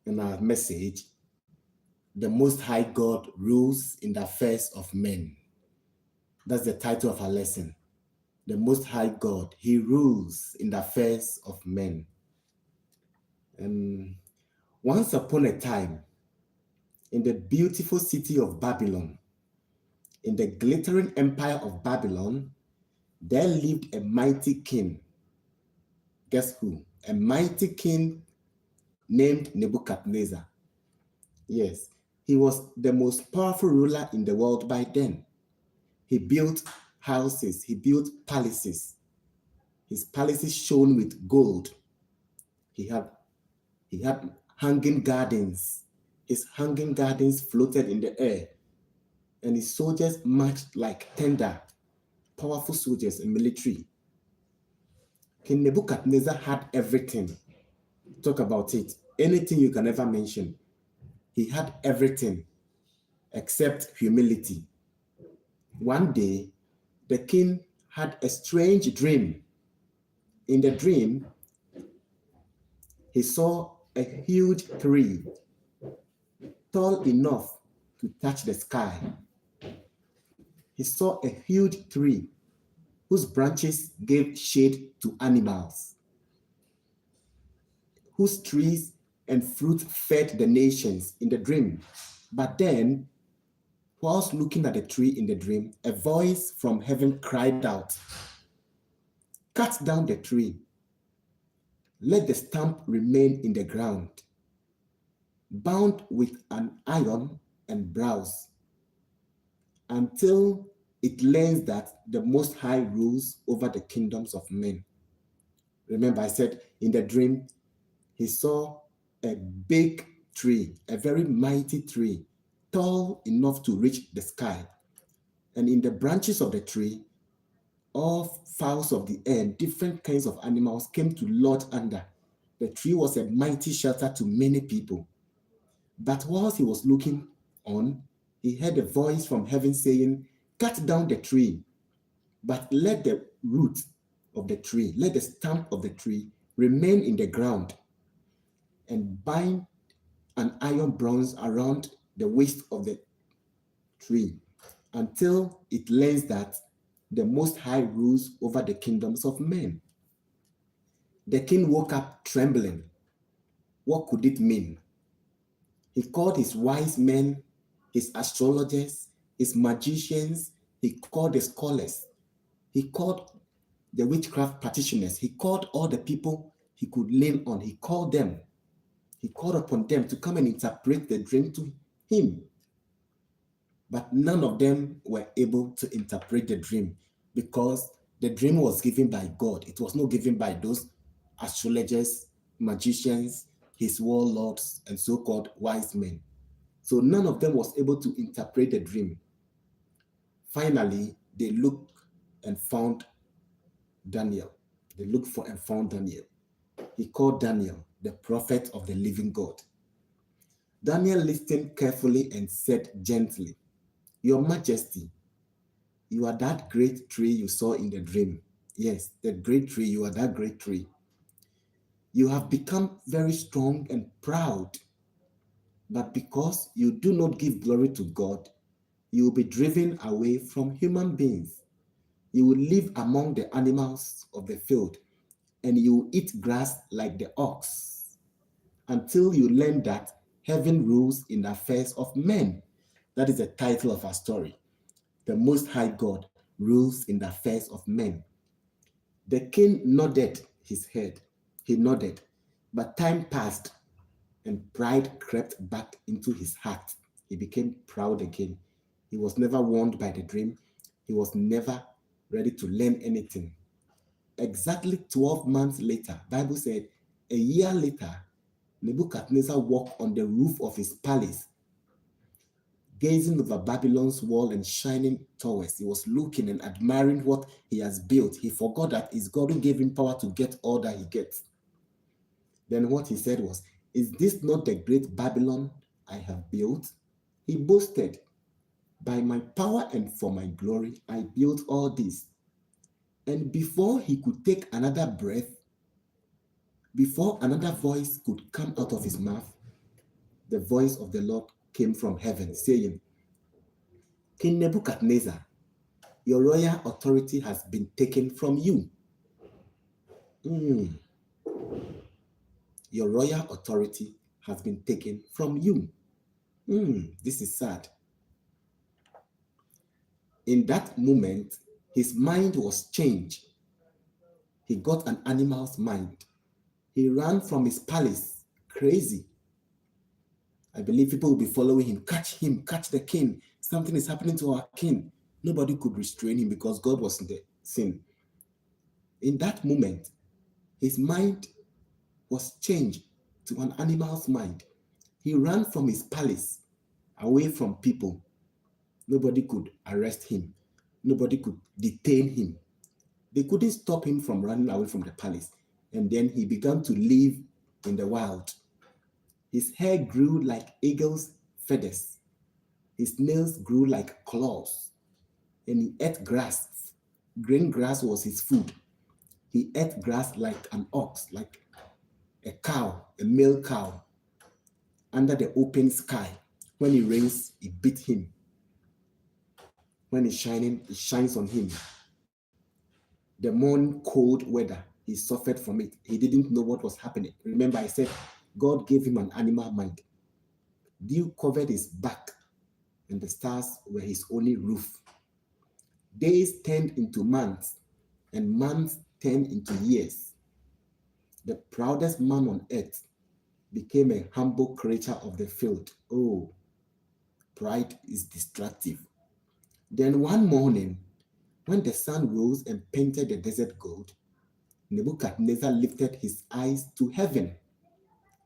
And our message, the Most High God rules in the affairs of men. That's the title of our lesson. The Most High God, He rules in the affairs of men. Once upon a time, in the beautiful city of Babylon, in the glittering empire of Babylon, there lived a mighty king. Guess who? A mighty king named Nebuchadnezzar. Yes, he was the most powerful ruler in the world by then. He built houses, he built palaces. His palaces shone with gold. He had hanging gardens. His hanging gardens floated in the air. And his soldiers marched like tender, powerful soldiers in military. King Nebuchadnezzar had everything. Talk about it. Anything you can ever mention. He had everything except humility. One day, the king had a strange dream. In the dream, he saw a huge tree, tall enough to touch the sky. He saw a huge tree whose branches gave shade to animals, whose trees and fruit fed the nations in the dream. But then, whilst looking at the tree in the dream, a voice from heaven cried out, "Cut down the tree. Let the stump remain in the ground, bound with an iron and brass, until it learns that the Most High rules over the kingdoms of men." Remember, I said in the dream, he saw a big tree, a very mighty tree, tall enough to reach the sky. And in the branches of the tree, all fowls of the air, different kinds of animals came to lodge under. The tree was a mighty shelter to many people. But whilst he was looking on, he heard a voice from heaven saying, "Cut down the tree, but let the root of the tree, let the stump of the tree remain in the ground, and bind an iron bronze around the waist of the tree until it learns that the Most High rules over the kingdoms of men." The king woke up trembling. What could it mean? He called his wise men, his astrologers, his magicians, he called the scholars, he called the witchcraft practitioners, he called all the people he could lean on, he called them. He called upon them to come and interpret the dream to him. But none of them were able to interpret the dream because the dream was given by God. It was not given by those astrologers, magicians, his warlords, and so-called wise men. So none of them was able to interpret the dream. Finally, they looked and found Daniel. They looked for and found Daniel. He called Daniel the prophet of the living God. Daniel listened carefully and said gently, "Your Majesty, you are that great tree you saw in the dream. Yes, the great tree, you are that great tree. You have become very strong and proud, but because you do not give glory to God, you will be driven away from human beings. You will live among the animals of the field, and you will eat grass like the ox, until you learn that heaven rules in the affairs of men." That is the title of our story. The Most High God rules in the affairs of men. The king nodded his head. He nodded, but time passed and pride crept back into his heart. He became proud again. He was never warned by the dream. He was never ready to learn anything. Exactly 12 months later, Bible said, a year later, Nebuchadnezzar walked on the roof of his palace, gazing over Babylon's wall and shining towers. He was looking and admiring what he has built. He forgot that it's God who gave him power to get all that he gets. Then what he said was, "Is this not the great Babylon I have built?" He boasted, "By my power and for my glory, I built all this." And before he could take another breath, before another voice could come out of his mouth, the voice of the Lord came from heaven, saying, King Nebuchadnezzar, your royal authority has been taken from you. Your royal authority has been taken from you. This is sad. In that moment, his mind was changed. He got an animal's mind. He ran from his palace, crazy. I believe people will be following him. Catch him, catch the king. Something is happening to our king. Nobody could restrain him because God was in the scene. In that moment, his mind was changed to an animal's mind. He ran from his palace, away from people. Nobody could arrest him. Nobody could detain him. They couldn't stop him from running away from the palace. And then he began to live in the wild. His hair grew like eagle's feathers. His nails grew like claws. And he ate grass. Green grass was his food. He ate grass like an ox, like a cow, a male cow, under the open sky. When it rains, it beats him. When it's shining, it shines on him. The morning cold weather, he suffered from it. He didn't know what was happening. Remember, I said God gave him an animal mind. Dew covered his back, and the stars were his only roof. Days turned into months, and months turned into years. The proudest man on earth became a humble creature of the field. Oh, pride is destructive. Then one morning, when the sun rose and painted the desert gold, Nebuchadnezzar lifted his eyes to heaven,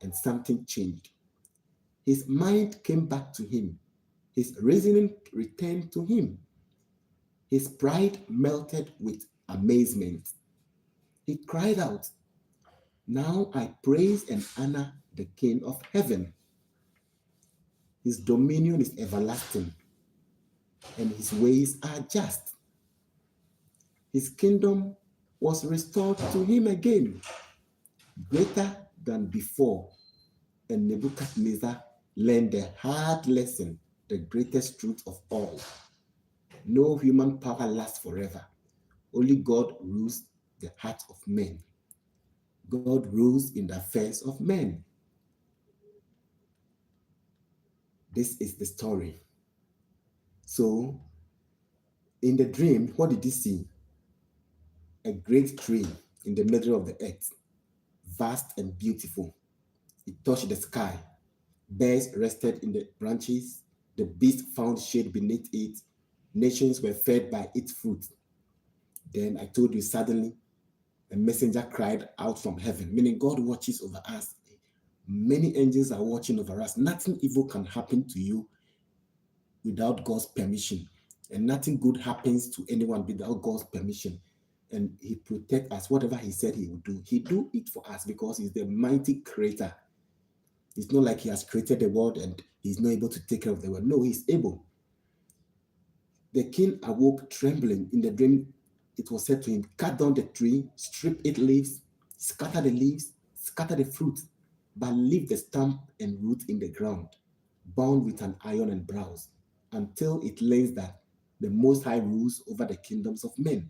and something changed. His mind came back to him. His reasoning returned to him. His pride melted with amazement. He cried out, "Now I praise and honor the King of heaven. His dominion is everlasting, and his ways are just." His kingdom was restored to him again, greater than before, and Nebuchadnezzar learned the hard lesson, the greatest truth of all. No human power lasts forever. Only God rules the hearts of men. God rules in the affairs of men. This is the story. So, in the dream, what did he see? A great tree in the middle of the earth, vast and beautiful. It touched the sky. Birds rested in the branches. The beasts found shade beneath it. Nations were fed by its fruit. Then I told you, suddenly a messenger cried out from heaven, meaning God watches over us. Many angels are watching over us. Nothing evil can happen to you without God's permission. And nothing good happens to anyone without God's permission. And he protects us. Whatever he said he would do, he do it for us because he's the mighty creator. It's not like he has created the world and he's not able to take care of the world. No, he's able. The king awoke trembling. In the dream, it was said to him, "Cut down the tree, strip its leaves, scatter the fruit, but leave the stump and root in the ground, bound with an iron and bronze, until it learns that the Most High rules over the kingdoms of men."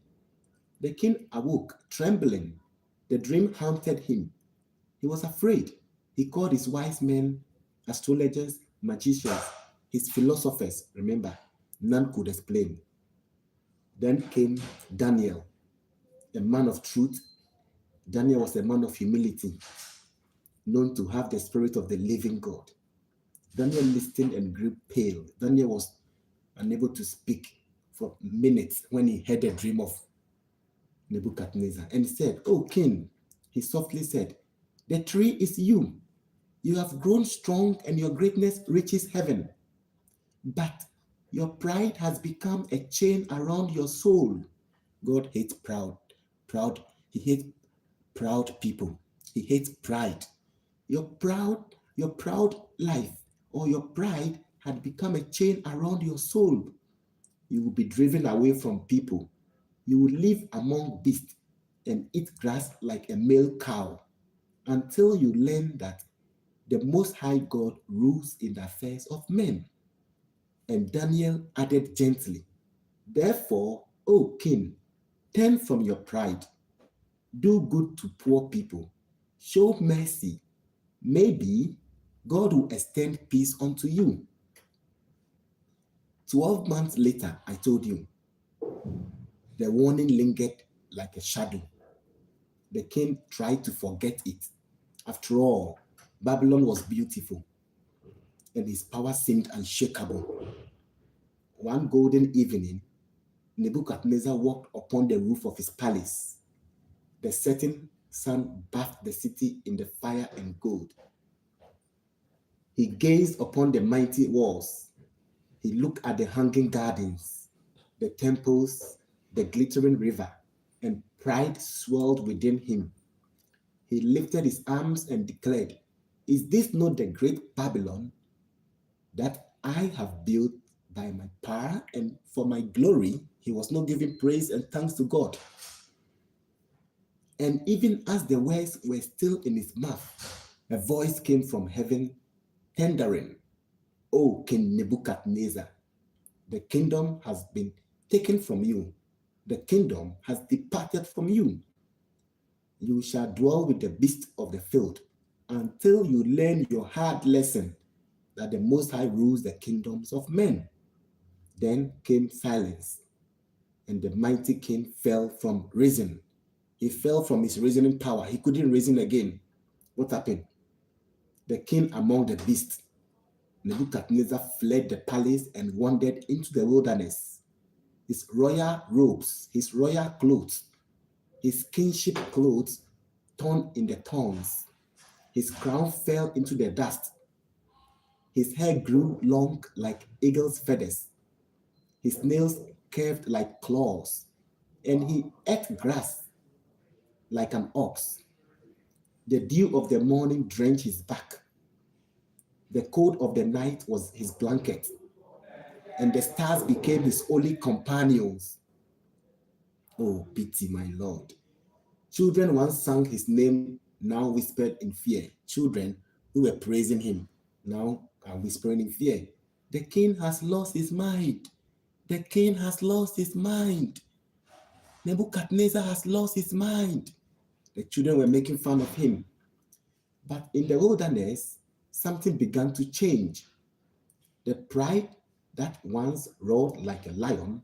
The king awoke, trembling. The dream haunted him. He was afraid. He called his wise men, astrologers, magicians, his philosophers. Remember, none could explain. Then came Daniel, a man of truth. Daniel was a man of humility, known to have the spirit of the living God. Daniel listened and grew pale. Daniel was unable to speak for minutes when he heard the dream of Nebuchadnezzar, and he said, "Oh king," he softly said, "the tree is you. You have grown strong and your greatness reaches heaven. But your pride has become a chain around your soul." God hates he hates proud people. He hates pride. Your proud life or your pride had become a chain around your soul. You will be driven away from people. You will live among beasts and eat grass like a male cow until you learn that The Most High God rules in the affairs of men. And Daniel added gently, therefore, O king, turn from your pride. Do good to poor people. Show mercy. Maybe God will extend peace unto you. 12 months later, I told you, the warning lingered like a shadow. The king tried to forget it. After all, Babylon was beautiful, and his power seemed unshakable. One golden evening, Nebuchadnezzar walked upon the roof of his palace. The setting sun bathed the city in the fire and gold. He gazed upon the mighty walls. He looked at the hanging gardens, the temples, the glittering river, and pride swelled within him. He lifted his arms and declared, is this not the great Babylon that I have built by my power and for my glory? He was not giving praise and thanks to God. And even as the words were still in his mouth, a voice came from heaven, thundering, O King Nebuchadnezzar, the kingdom has been taken from you. The kingdom has departed from you. You shall dwell with the beasts of the field until you learn your hard lesson that the Most High rules the kingdoms of men. Then came silence, and the mighty king fell from reason. He fell from his reasoning power. He couldn't reason again. What happened? The king among the beasts, Nebuchadnezzar, fled the palace and wandered into the wilderness. His royal robes, his royal clothes, his kingship clothes torn in the thorns. His crown fell into the dust. His hair grew long like eagle's feathers. His nails curved like claws, and he ate grass like an ox. The dew of the morning drenched his back. The cold of the night was his blanket, and the stars became his only companions. Oh, pity, my Lord. Children once sang his name, now whispered in fear. Children who were praising him now are whispering in fear. The king has lost his mind. The king has lost his mind. Nebuchadnezzar has lost his mind. The children were making fun of him. But in the wilderness, something began to change. The pride that once roared like a lion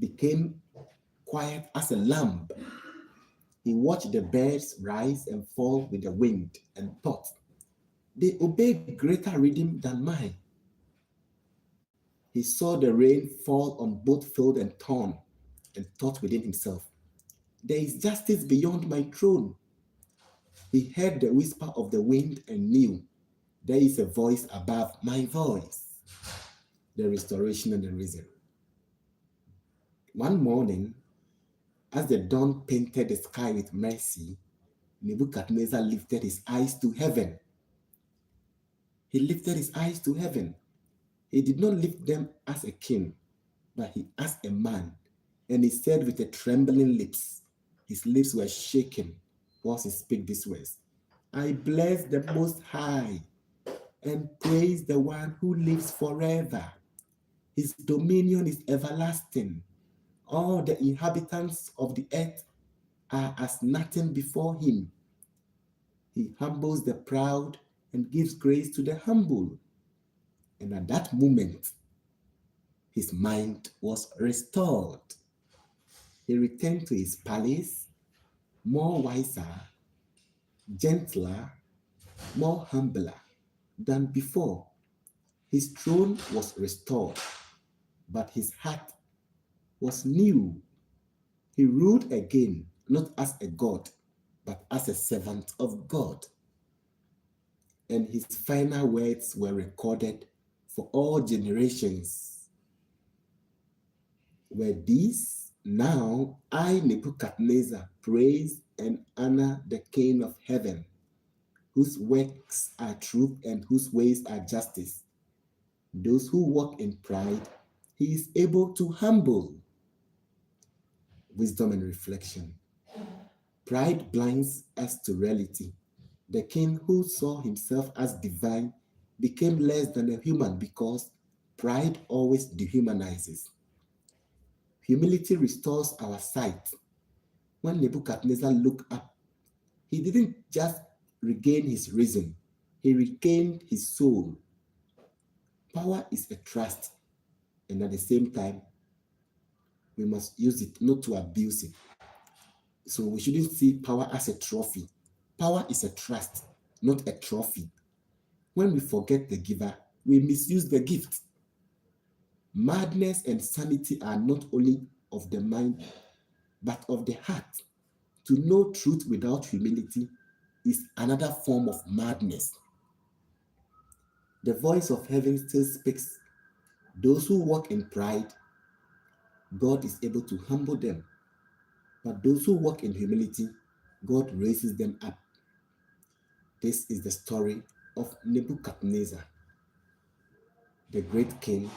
became quiet as a lamb. He watched the birds rise and fall with the wind and thought, they obey greater rhythm than mine. He saw the rain fall on both field and thorn and thought within himself, there is justice beyond my throne. He heard the whisper of the wind and knew there is a voice above my voice. The restoration and the reason. One morning, as the dawn painted the sky with mercy, Nebuchadnezzar lifted his eyes to heaven. He lifted his eyes to heaven. He did not lift them as a king, but he as a man. And he said with a trembling lips, his lips were shaken whilst he spoke these words, I bless the Most High and praise the one who lives forever. His dominion is everlasting. All the inhabitants of the earth are as nothing before him. He humbles the proud and gives grace to the humble. And at that moment, his mind was restored. He returned to his palace, more wiser, gentler, more humbler than before. His throne was restored, but his heart was new. He ruled again, not as a god, but as a servant of God. And his final words were recorded for all generations. Were these, now I, Nebuchadnezzar, praise and honor the King of heaven, whose works are truth and whose ways are justice. Those who walk in pride, he is able to humble. Wisdom and reflection. Pride blinds us to reality. The king who saw himself as divine became less than a human because pride always dehumanizes. Humility restores our sight. When Nebuchadnezzar looked up, he didn't just regain his reason, he regained his soul. Power is a trust, and at the same time, we must use it not to abuse it. So we shouldn't see power as a trophy. Power is a trust, not a trophy. When we forget the giver, we misuse the gift. Madness and sanity are not only of the mind, but of the heart. To know truth without humility is another form of madness. The voice of heaven still speaks. Those who walk in pride, God is able to humble them. But those who walk in humility, God raises them up. This is the story of Nebuchadnezzar, the great king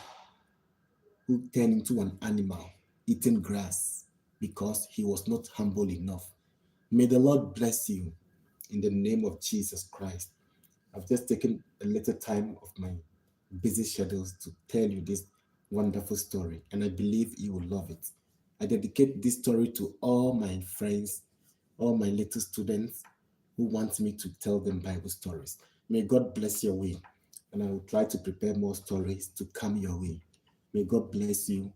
who turned into an animal eating grass because he was not humble enough. May the Lord bless you in the name of Jesus Christ. I've just taken a little time of my busy schedules to tell you this wonderful story, and I believe you will love it. I dedicate this story to all my friends, all my little students who want me to tell them Bible stories. May God bless your way, and I will try to prepare more stories to come your way. May God bless you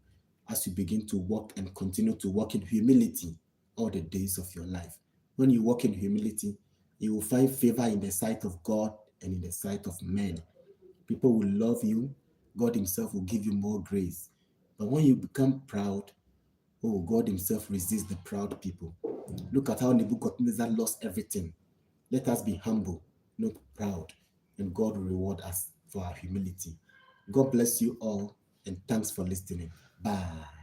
as you begin to walk and continue to walk in humility all the days of your life. When you walk in humility, you will find favor in the sight of God and in the sight of men. People will love you. God himself will give you more grace. But when you become proud, oh, God himself resists the proud people. Look at how Nebuchadnezzar lost everything. Let us be humble, not proud, and God will reward us for our humility. God bless you all, and thanks for listening. Bye.